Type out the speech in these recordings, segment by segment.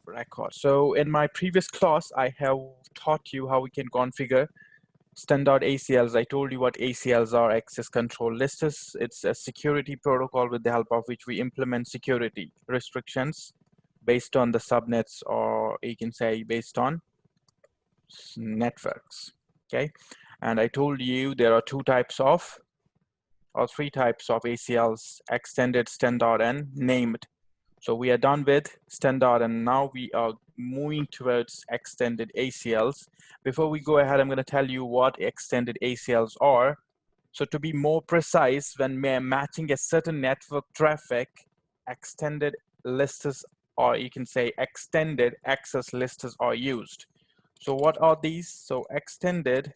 record. So in my previous class, I have taught you how we can configure standard ACLs. I told you what ACLs are, access control lists. It's a security protocol with the help of which we implement security restrictions based on the subnets, or you can say based on networks. Okay, and I told you there are three types of ACLs: extended, standard, and named. So we are done with standard, and now we are moving towards extended ACLs. Before we go ahead, I'm going to tell you what extended ACLs are. So to be more precise, when we're matching a certain network traffic, extended lists, or you can say extended access lists, are used. So what are these? So extended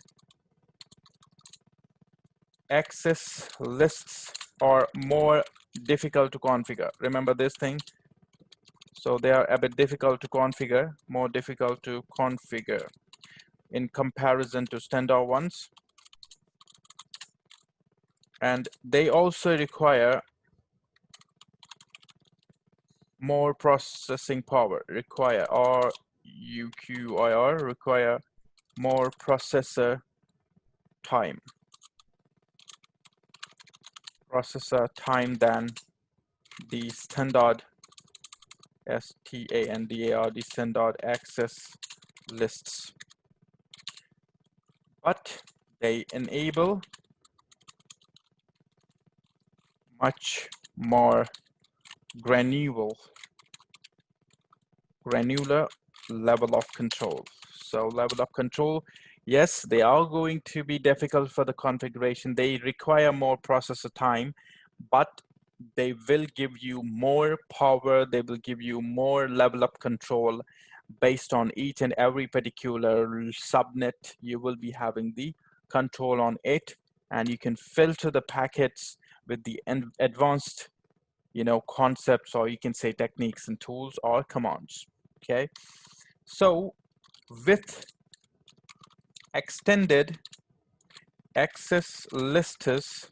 access lists are more difficult to configure. Remember this thing. So they are a bit difficult to configure, more difficult to configure in comparison to standard ones. And they also require more processing power, require more processor time than the standard the standard access lists, but they enable much more granular level of control. So level of control, yes, they are going to be difficult for the configuration. They require more processor time, but they will give you more power. They will give you more level of control based on each and every particular subnet. You will be having the control on it, and you can filter the packets with the advanced, concepts, or you can say techniques and tools or commands. Okay, so with extended access lists,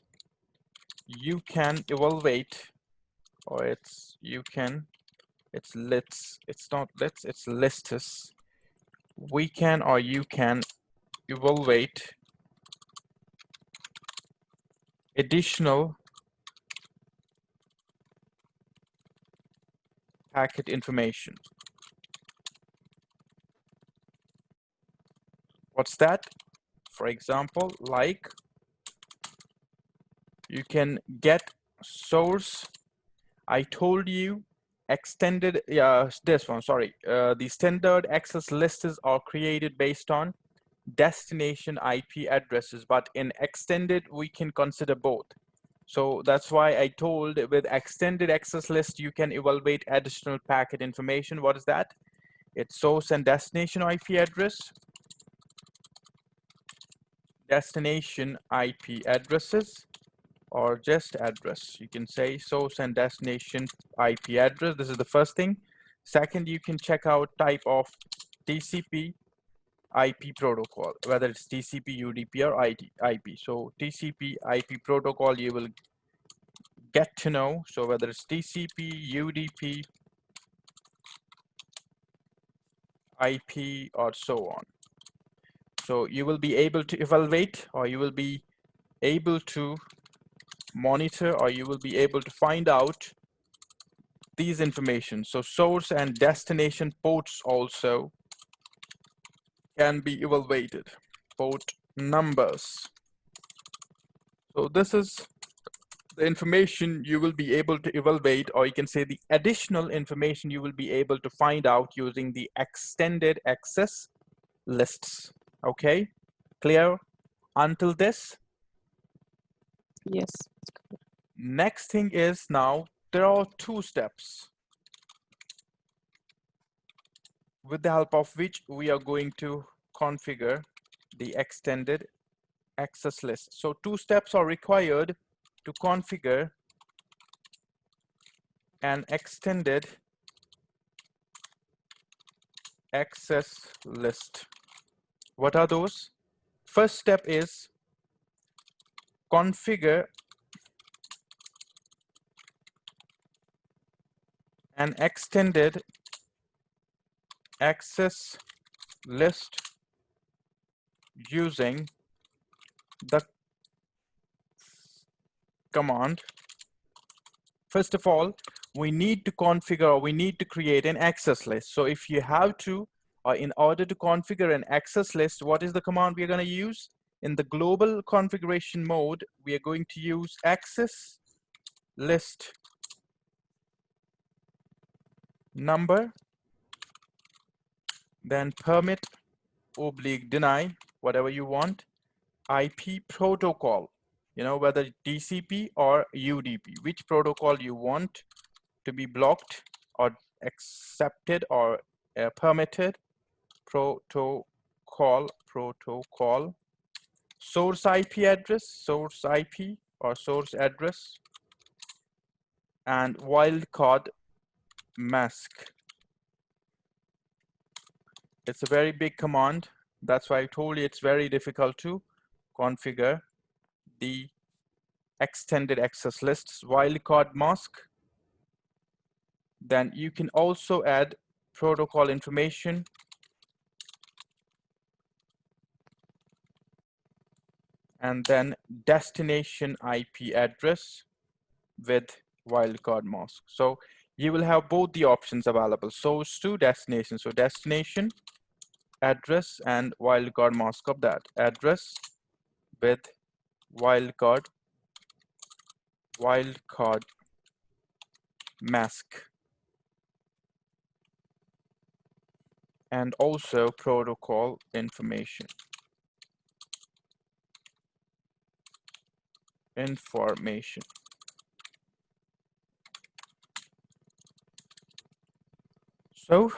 you can evaluate, or it's not lists, it's lists. We can, or you can evaluate additional packet information. What's that? For example, like you can get source. I told you extended, this one, sorry. The standard access lists are created based on destination IP addresses, but in extended, we can consider both. So that's why I told with extended access list, you can evaluate additional packet information. What is that? It's source and destination IP address. Destination IP addresses, or just address. You can say source and destination IP address. This is the first thing. Second, you can check out type of TCP IP protocol, whether it's TCP, UDP, or IP. So TCP IP protocol, you will get to know. So whether it's TCP, UDP, IP, or so on. So you will be able to evaluate, or you will be able to monitor, or you will be able to find out these information. So source and destination ports also can be evaluated, port numbers. So this is the information you will be able to evaluate, or you can say the additional information you will be able to find out using the extended access lists. Okay, clear until this? Yes. Next thing is, now there are two steps with the help of which we are going to configure the extended access list. So two steps are required to configure an extended access list. What are those? First step is configure an extended access list using the command. First of all, we need to configure, or we need to create an access list. So if you have to, or in order to configure an access list, what is the command we are going to use? In the global configuration mode, we are going to use access list number, then permit oblique deny, whatever you want, IP protocol, whether TCP or UDP, which protocol you want to be blocked or accepted or permitted, protocol, source IP address, source IP or source address, and wildcard mask. It's a very big command. That's why I told you it's very difficult to configure the extended access lists. Wildcard mask. Then you can also add protocol information, and then destination IP address with wildcard mask. So you will have both the options available, source to destination. So destination address and wildcard mask of that address with wildcard mask, and also protocol information. So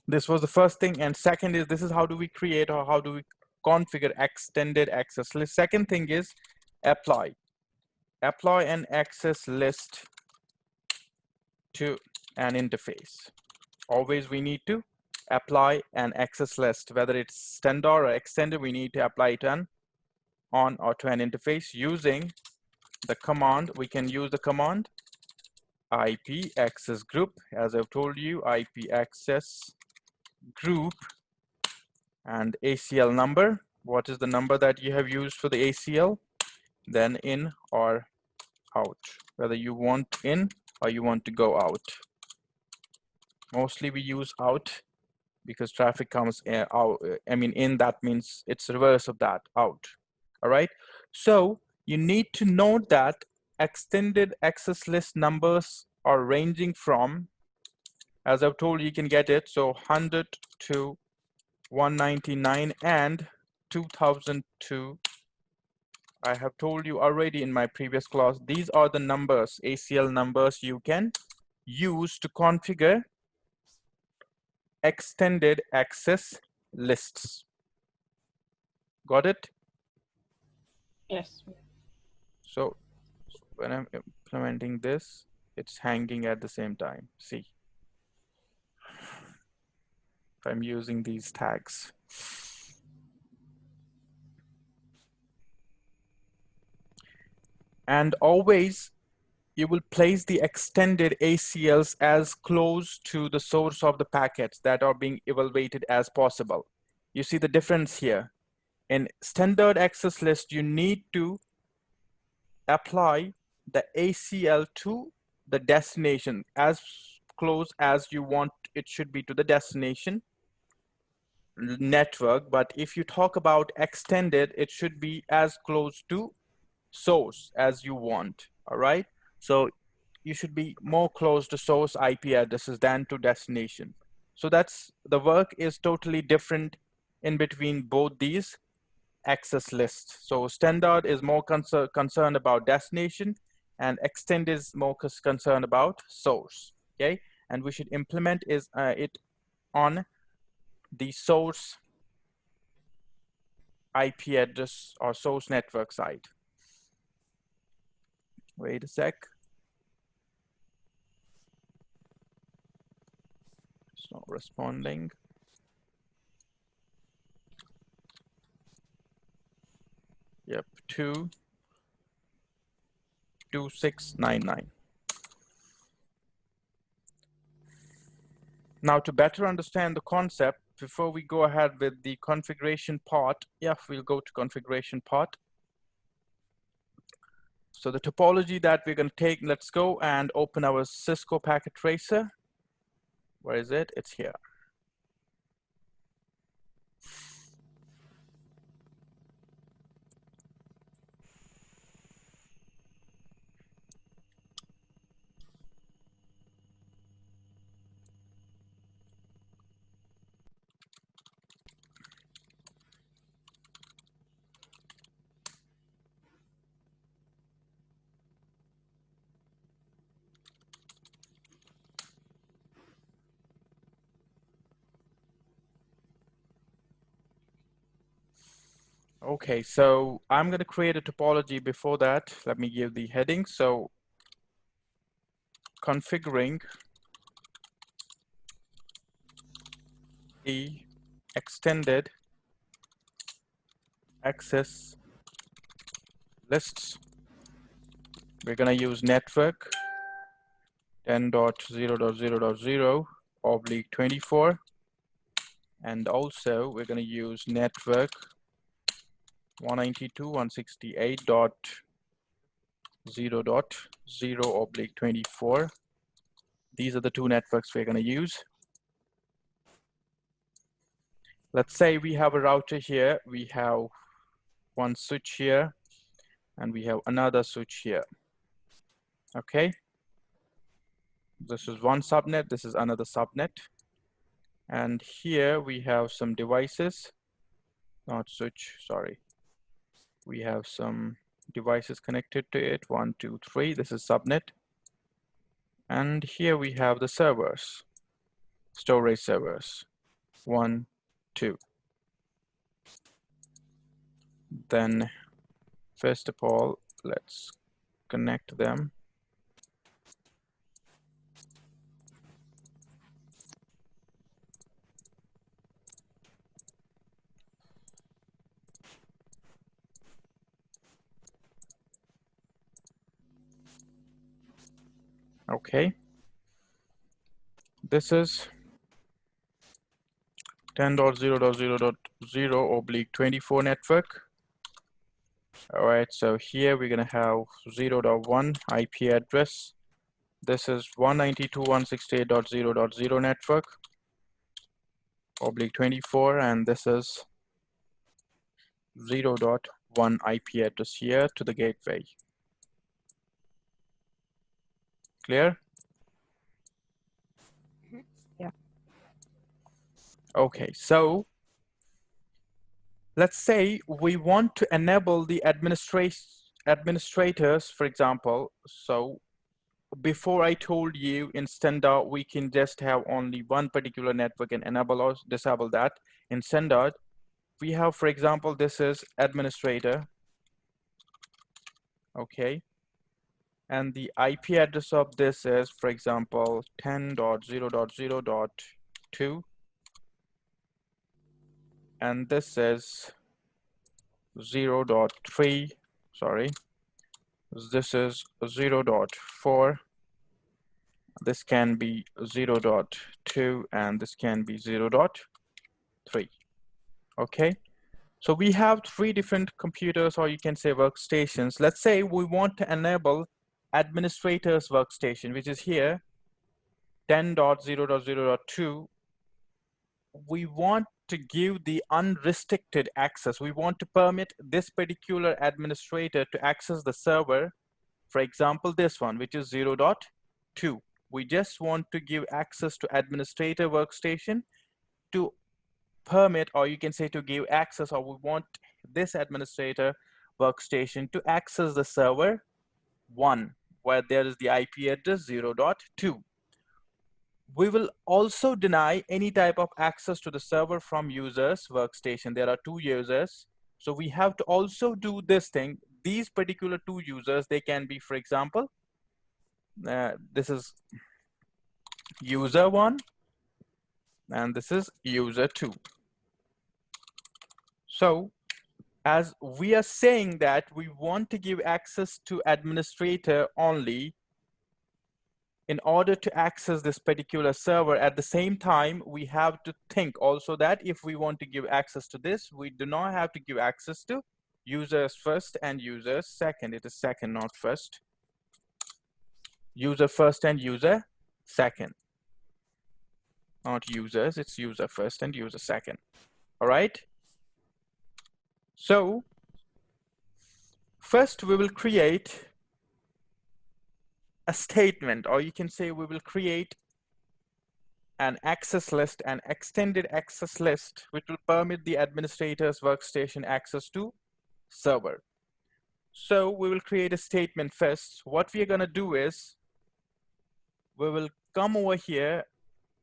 this was the first thing, and second is, this is how do we create or how do we configure extended access list. Second thing is apply an access list to an interface. Always we need to apply an access list, whether it's standard or extended, we need to apply it on or to an interface using the command. We can use the command IP access group, as I've told you, IP access group, and ACL number. What is the number that you have used for the ACL? Then in or out, whether you want in or you want to go out. Mostly we use out because traffic comes out. I mean, in, that means it's reverse of that, out. All right. So you need to note that extended access list numbers are ranging from, as I've told you, you can get it. So 100 to 199 and 2000 to, I have told you already in my previous class, these are the numbers, ACL numbers you can use to configure extended access lists. Got it? Yes. So when I'm implementing this, it's hanging at the same time. See, if I'm using these tags. And always you will place the extended ACLs as close to the source of the packets that are being evaluated as possible. You see the difference here. In standard access list, you need to apply the ACL to the destination as close as you want it should be to the destination network. But if you talk about extended, it should be as close to source as you want. All right. So you should be more close to source IP addresses than to destination. So that's, the work is totally different in between both these access lists. So standard is more concerned about destination, and extend is more concerned about source. Okay, and we should implement it on the source IP address or source network side. Wait a sec. It's not responding. Yep, 22699. Now, to better understand the concept, before we go ahead with the configuration part, yeah, we'll go to configuration part. So the topology that we're going to take, let's go and open our Cisco packet tracer. Where is it? It's here. Okay, so I'm going to create a topology. Before that, let me give the heading. So configuring the extended access lists. We're going to use network 10.0.0.0/24. And also we're going to use network 192.168.0.0/24. These are the two networks we're going to use. Let's say we have a router here, we have one switch here, and we have another switch here. Okay. This is one subnet, this is another subnet. And here we have some devices, not switch, sorry. We have some devices connected to it, 1, 2, 3, this is subnet. And here we have the servers, storage servers, 1, 2. Then first of all, let's connect them. Okay. This is 10.0.0.0/24 network. All right, so here we're gonna have 0.1 IP address. This is 192.168.0.0 network, /24, and this is 0.1 IP address here to the gateway. Clear? Yeah. Okay, so let's say we want to enable the administrators, for example. So before I told you in standard, we can just have only one particular network and enable or disable that. In standard, we have, for example, this is administrator. Okay. And the IP address of this is, for example, 10.0.0.2. And this is 0.3, sorry. This is 0.4. This can be 0.2 and this can be 0.3. Okay. So we have three different computers, or you can say workstations. Let's say we want to enable administrator's workstation, which is here 10.0.0.2. We want to give the unrestricted access. We want to permit this particular administrator to access the server. For example, this one, which is 0.2. We just want to give access to administrator workstation to permit, or you can say to give access, or we want this administrator workstation to access the server 1, where there is the IP address 0.2. We will also deny any type of access to the server from users workstation. There are 2 users. So we have to also do this thing. These particular 2 users, they can be, for example, this is user 1 and this is user 2. So as we are saying that we want to give access to administrator only, in order to access this particular server, at the same time, we have to think also that if we want to give access to this, we do not have to give access to users first and users second. It is second, not first. User first and user second. Not users, it's user first and user second. All right? So first we will create a statement, or you can say we will create an access list, an extended access list, which will permit the administrator's workstation access to server. So we will create a statement first. What we are going to do is we will come over here,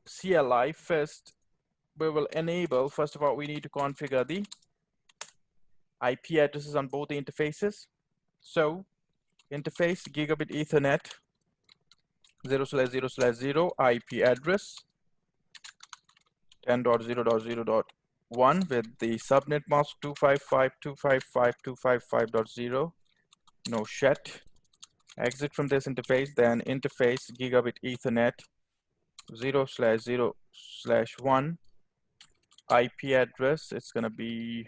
CLI first. We will enable, first of all, we need to configure the IP addresses on both the interfaces. So interface gigabit Ethernet 0/0/0 IP address 10.0.0.1 with the subnet mask 255.255.255.0. No shet. Exit from this interface, then interface gigabit Ethernet 0/0/1 IP address. It's going to be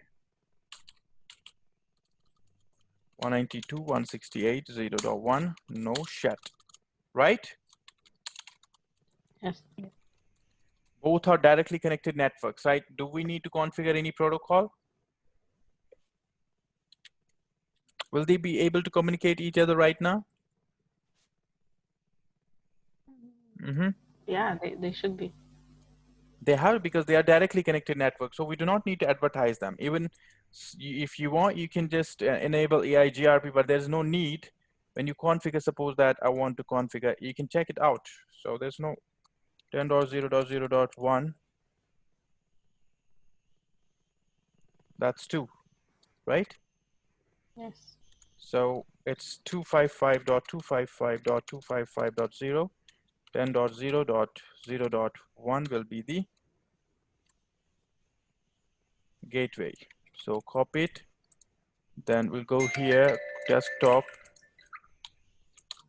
192.168.0.1. No shet. Right? Yes. Both are directly connected networks, right? Do we need to configure any protocol? Will they be able to communicate each other right now? Yeah, they should be. They have, because they are directly connected networks, so we do not need to advertise them. Even if you want, you can just enable AIGRP, but there's no need. When you configure, suppose that I want to configure, you can check it out. So there's no 10.0.0.1. That's 2, right? Yes. So it's 255.255.255.0. 10.0.0.1 will be the gateway. So copy it. Then we'll go here, desktop.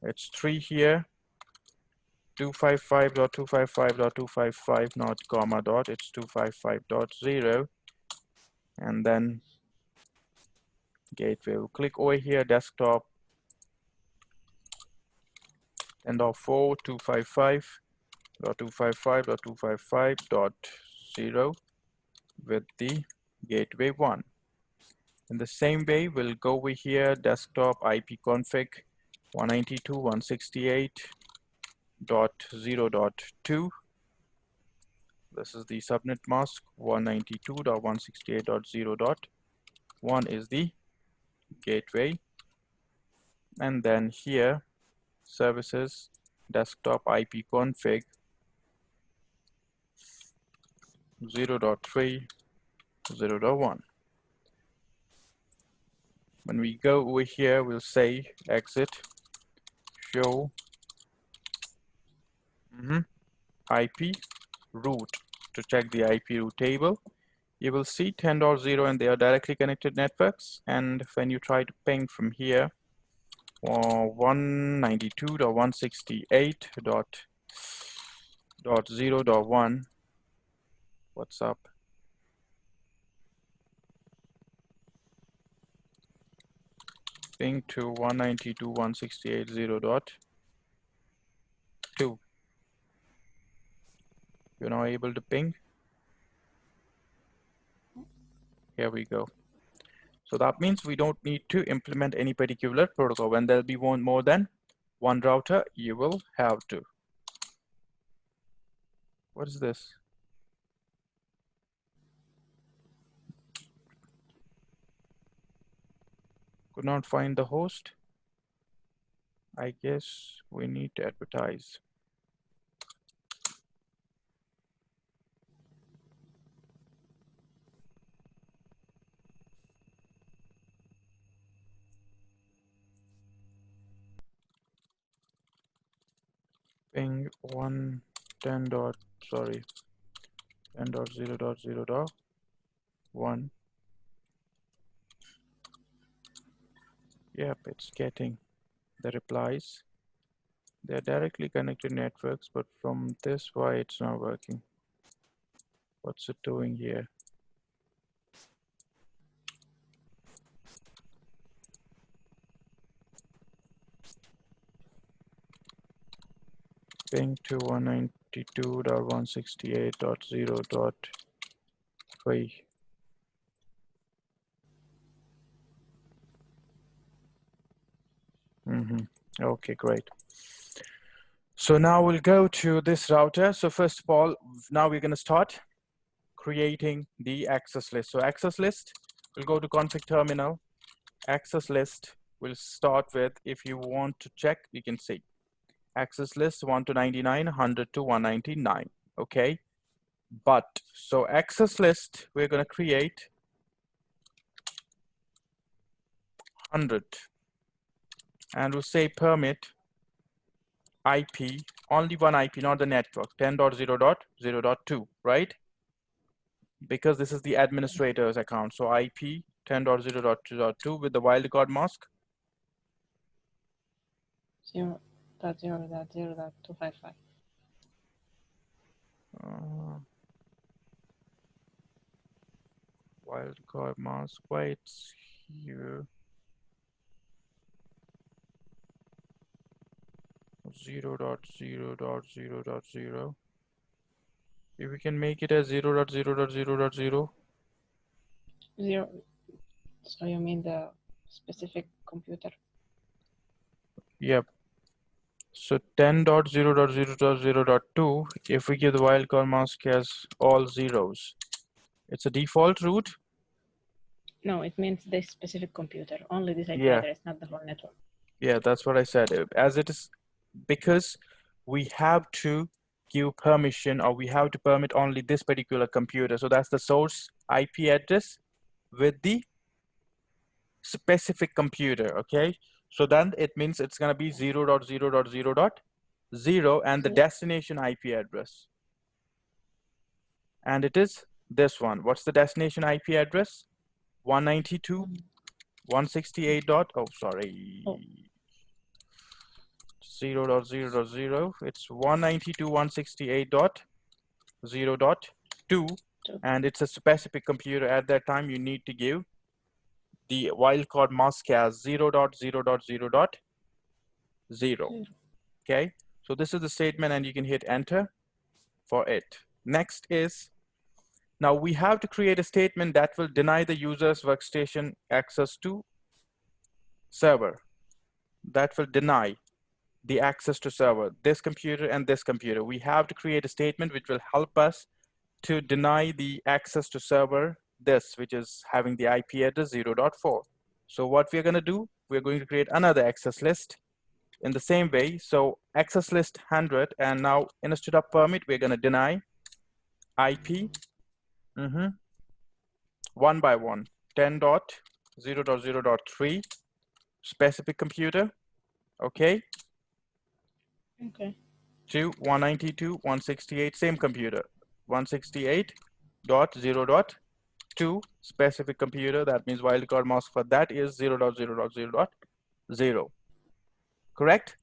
It's 3 here. 255.255.255, not comma dot, it's 255.0. And then gateway. We'll click over here, desktop. 10.4, 255.255.255.0 with the gateway 1. In the same way, we'll go over here, desktop IP config 192.168.0.2. This is the subnet mask. 192.168.0.1 is the gateway. And then here, services, desktop IP config 0.3, 0.1. When we go over here, we'll say exit, show IP root to check the IP root table. You will see 10.0 and they are directly connected networks. And when you try to ping from here, 192.168.0.1, what's up? Ping to 192.168.0.2. You're now able to ping. Here we go. So that means we don't need to implement any particular protocol. When there'll be more than one router, you will have to. What is this? Could not find the host. I guess we need to advertise. Ping 10.0.0.1. Yep, it's getting the replies. They're directly connected networks, but from this, why it's not working? What's it doing here? Ping to 192.168.0.3. Okay, great. So now we'll go to this router. So first of all, now we're going to start creating the access list. So access list, we'll go to config terminal. Access list will start with, if you want to check, you can see access list 1 to 99, 100 to 199. Okay, but so access list, we're going to create 100 and we'll say permit IP, only one IP, not the network, 10.0.0.2, right? Because this is the administrator's account. So IP 10.0.0.2 with the wildcard mask. 0.0.0.255. Wildcard mask, why it's here? 0.0.0.0. If we can make it as 0.0.0.0. 0. So you mean the specific computer? Yep. So 10.0.0.0.2, if we give the wildcard mask as all zeros, it's a default root. No, it means this specific computer, only this IP Yeah. address, not the whole network. Yeah, that's what I said. As it is, because we have to give permission, or we have to permit only this particular computer. So that's the source IP address with the specific computer, okay? So then it means it's gonna be 0.0.0.0 and the destination IP address. And it is this one. What's the destination IP address? 192.168. Oh, sorry. Oh. 0.0.0. It's 192.168.0.2, and it's a specific computer. At that time, you need to give the wildcard mask as 0.0.0.0. Okay, so this is the statement, and you can hit enter for it. Next is, now we have to create a statement that will deny the user's workstation access to server. That will deny the access to server, this computer and this computer. We have to create a statement which will help us to deny the access to server, this, which is having the IP address 0.4. So what we're going to do, we're going to create another access list in the same way. So access list 100, and now instead of permit, we're going to deny IP one by one, 10.0.0.3 specific computer, okay? Okay. To 192.168 same computer, 168.0.2 specific computer. That means wildcard mask for that is 0.0.0.0. Correct?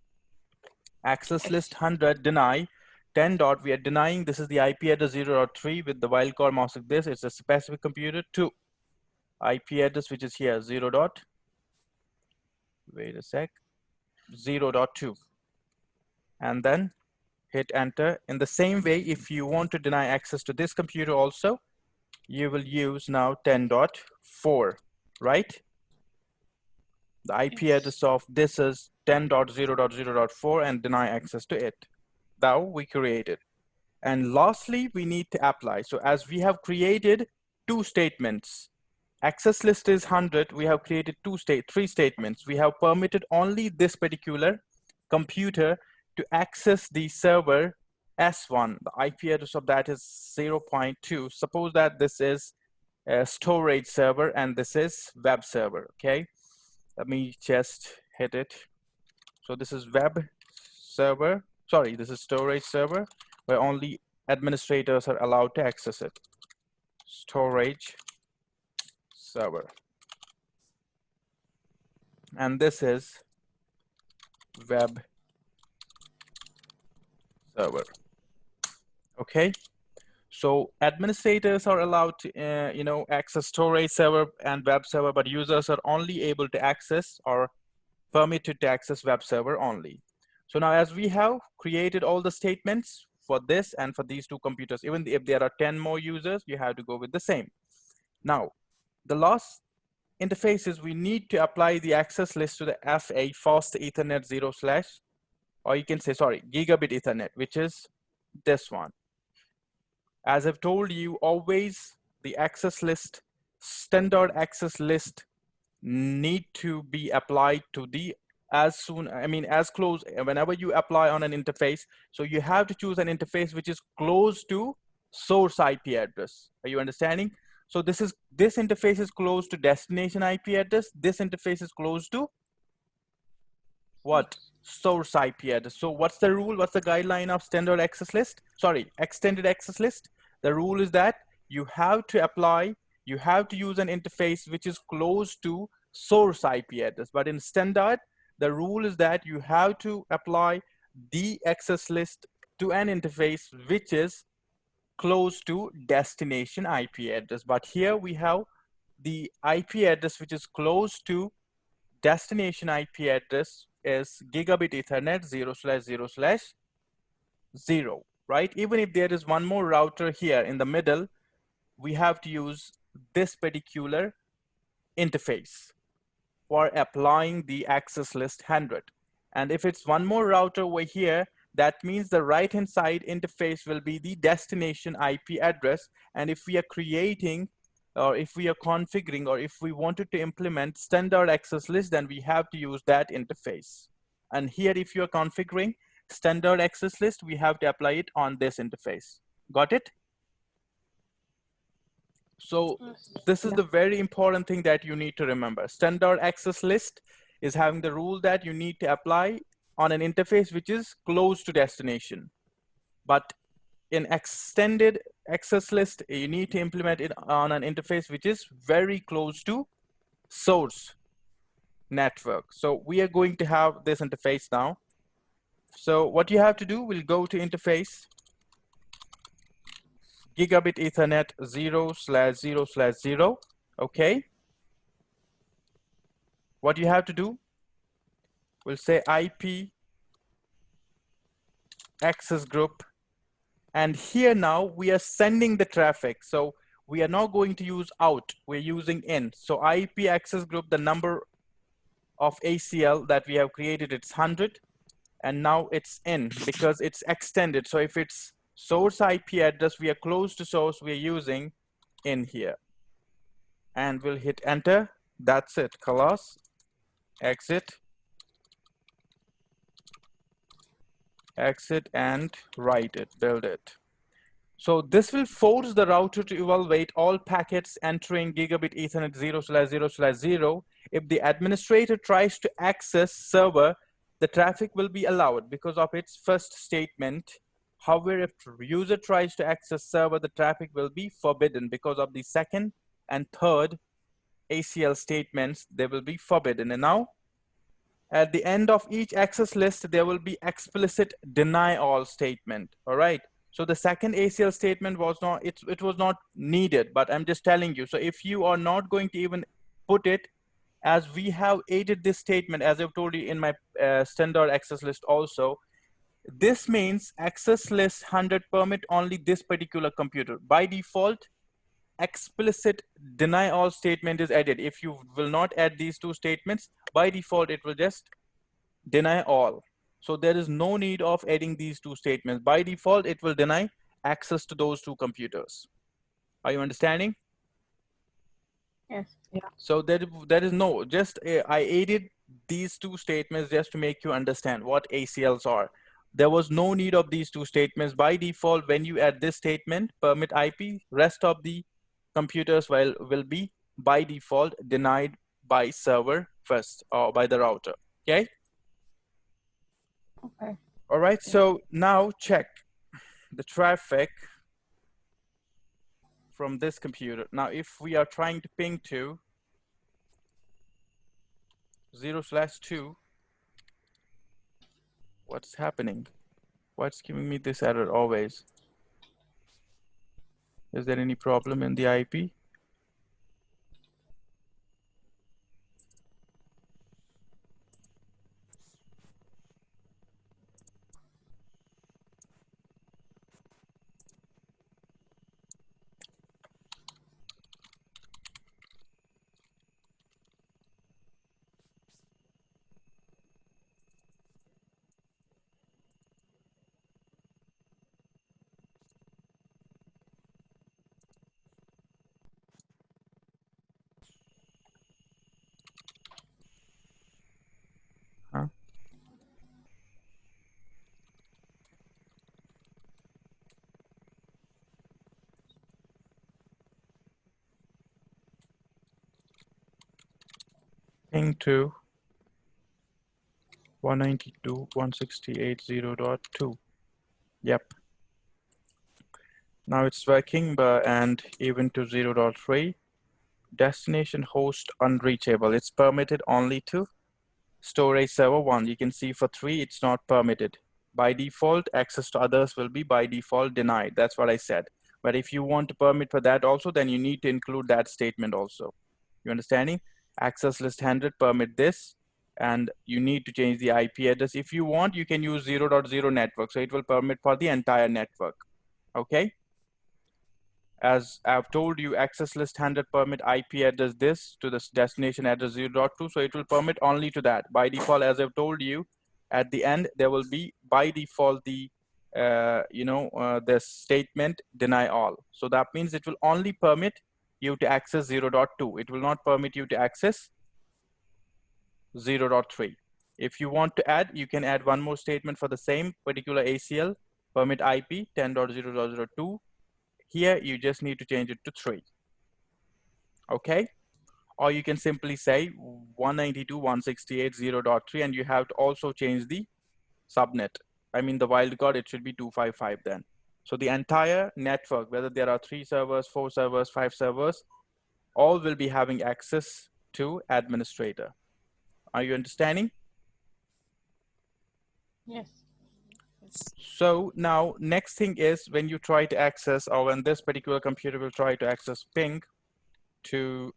Access list 100 deny 10 dot. We are denying this is the IP address 0.3 with the wildcard mask like this. It's a specific computer. 2 IP address which is here 0. Wait a sec. 0.2, and then hit enter. In the same way, if you want to deny access to this computer also, you will use now 10.4, right? The IP address of this is 10.0.0.4 and deny access to it. Now we created. And lastly, we need to apply. So as we have created two statements, access list is 100, we have created three statements. We have permitted only this particular computer to access the server S1. The IP address of that is 0.2. Suppose that this is a storage server and this is web server, okay? Let me just hit it. So this is web server. Sorry, this is storage server where only administrators are allowed to access it. Storage server. And this is web server. Okay. So administrators are allowed to, access storage server and web server, but users are only able to access or permitted to access web server only. So now as we have created all the statements for this and for these two computers, even if there are 10 more users, you have to go with the same. Now, the last interface is we need to apply the access list to the FA fast Ethernet 0/, or you can say, sorry, gigabit Ethernet, which is this one. As I've told you, always the access list, standard access list need to be applied to the as close, whenever you apply on an interface. So you have to choose an interface which is close to source IP address. Are you understanding? So this interface is close to destination IP address. This interface is close to what? Source IP address. So what's the rule? What's the guideline of standard access list? Sorry, extended access list. The rule is that you have to use an interface which is close to source IP address. But in standard, the rule is that you have to apply the access list to an interface which is close to destination IP address. But here we have the IP address which is close to destination IP address is gigabit Ethernet 0/0/0, right? Even if there is one more router here in the middle, we have to use this particular interface for applying the access list 100. And if it's one more router over here, that means the right-hand side interface will be the destination IP address. And if we are creating, or if we are configuring, or if we wanted to implement standard access list, then we have to use that interface. And here, if you are configuring standard access list, we have to apply it on this interface. Got it? So this is the very important thing that you need to remember. Standard access list is having the rule that you need to apply on an interface which is close to destination. But in extended access list, you need to implement it on an interface which is very close to source network. So we are going to have this interface now. So what you have to do, we'll go to interface, gigabit Ethernet 0/0/0. Okay. What you have to do, we'll say IP access group. And here now we are sending the traffic. So we are not going to use out, we're using in. So IP access group, the number of ACL that we have created, it's 100. And now it's in because it's extended. So if it's source IP address, we are close to source, we're using in here. And we'll hit enter. That's it. Class, exit, and write it, build it. So this will force the router to evaluate all packets entering gigabit Ethernet 0/0/0. If the administrator tries to access server, the traffic will be allowed because of its first statement. However, if user tries to access server, the traffic will be forbidden because of the second and third ACL statements. They will be forbidden. And now, at the end of each access list, there will be explicit deny all statement. All right. So the second ACL statement was not, it was not needed, but I'm just telling you. So if you are not going to even put it, as we have added this statement, as I've told you in my standard access list also, this means access list 100 permit only this particular computer. By default, explicit deny all statement is added. If you will not add these two statements, by default, it will just deny all. So there is no need of adding these two statements. By default, it will deny access to those two computers. Are you understanding? Yes. Yeah. So there is no, just I added these two statements just to make you understand what ACLs are. There was no need of these two statements. By default, when you add this statement, permit IP, rest of the computers will be by default denied by server first or by the router. Okay. Okay. All right. So now check the traffic from this computer. Now, if we are trying to ping to 0/2, what's happening? What's giving me this error always? Is there any problem in the IP? Huh? Ping to 192.168.0.2. Yep. Now it's working, and even to 0.3. Destination host unreachable. It's permitted only to storage server 1. You can see for 3, it's not permitted. By default, access to others will be by default denied. That's what I said. But if you want to permit for that also, then you need to include that statement also. You understanding? Access list 100, permit this, and you need to change the IP address. If you want, you can use 0.0 network. So it will permit for the entire network. Okay? As I've told you, access list 100 permit IP address this to this destination address 0.2. So it will permit only to that. By default, as I've told you, at the end, there will be by default the the statement deny all. So that means it will only permit you to access 0.2. It will not permit you to access 0.3. If you want to add, you can add one more statement for the same particular ACL, permit IP 10.0.0.2. Here, you just need to change it to 3. Okay? Or you can simply say 192.168.0.3, and you have to also change the subnet. I mean, the wildcard, it should be 255 then. So the entire network, whether there are 3 servers, 4 servers, 5 servers, all will be having access to administrator. Are you understanding? Yes. So now next thing is when you try to access, or when this particular computer will try to access ping to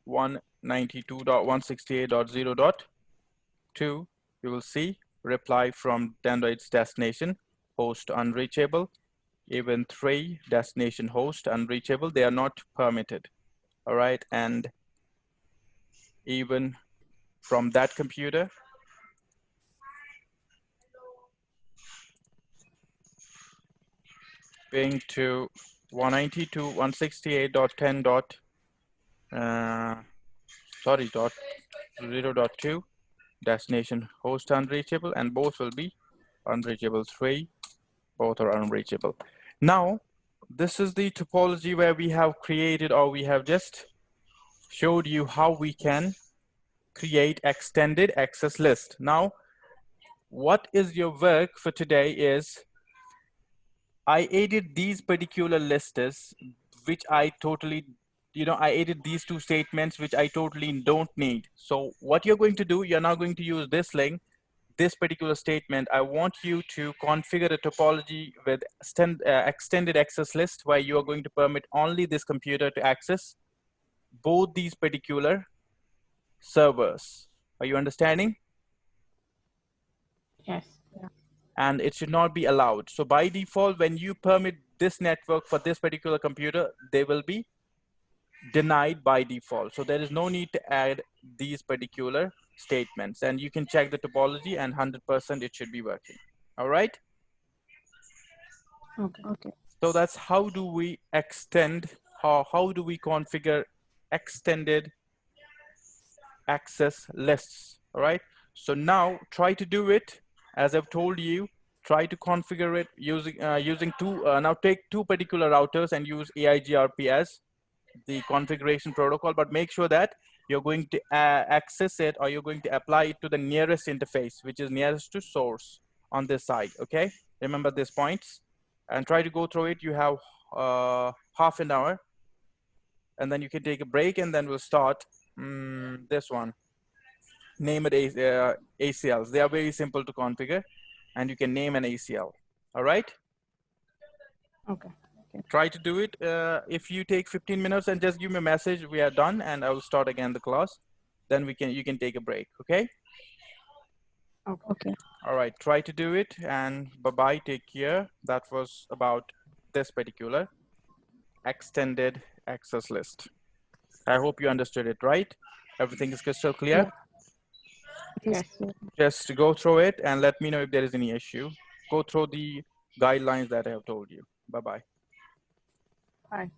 192.168.0.2, you will see reply from Dendroid's destination host unreachable. Even 3 destination host unreachable, they are not permitted. All right, and even from that computer, ping to 192.168.10.0.2 destination host unreachable, and both will be unreachable. 3, both are unreachable. Now, this is the topology where we have created, or we have just showed you how we can create extended access list. Now, what is your work for today is I added these particular lists, which I totally, I added these 2 statements, which I totally don't need. So what you're going to do, you're now going to use this link, this particular statement. I want you to configure a topology with extended access list, where you are going to permit only this computer to access both these particular servers. Are you understanding? Yes. And it should not be allowed. So by default, when you permit this network for this particular computer, they will be denied by default. So there is no need to add these particular statements, and you can check the topology, and 100% it should be working. All right. Okay. So that's how do we extend, how do we configure extended access lists. All right. So now try to do it as I've told you. Try to configure it using 2. Now take 2 particular routers and use AIGRP as the configuration protocol, but make sure that you're going to access it, or you're going to apply it to the nearest interface, which is nearest to source on this side. Okay, remember these points and try to go through it. You have half an hour, and then you can take a break, and then we'll start this one. Name it ACLs. They are very simple to configure, and you can name an ACL. All right? Okay. Try to do it. If you take 15 minutes and just give me a message, we are done, and I will start again the class. Then you can take a break, okay? Okay. All right, try to do it, and bye-bye, take care. That was about this particular extended access list. I hope you understood it, right? Everything is crystal clear? Yes. Just go through it and let me know if there is any issue. Go through the guidelines that I have told you. Bye-bye. Bye.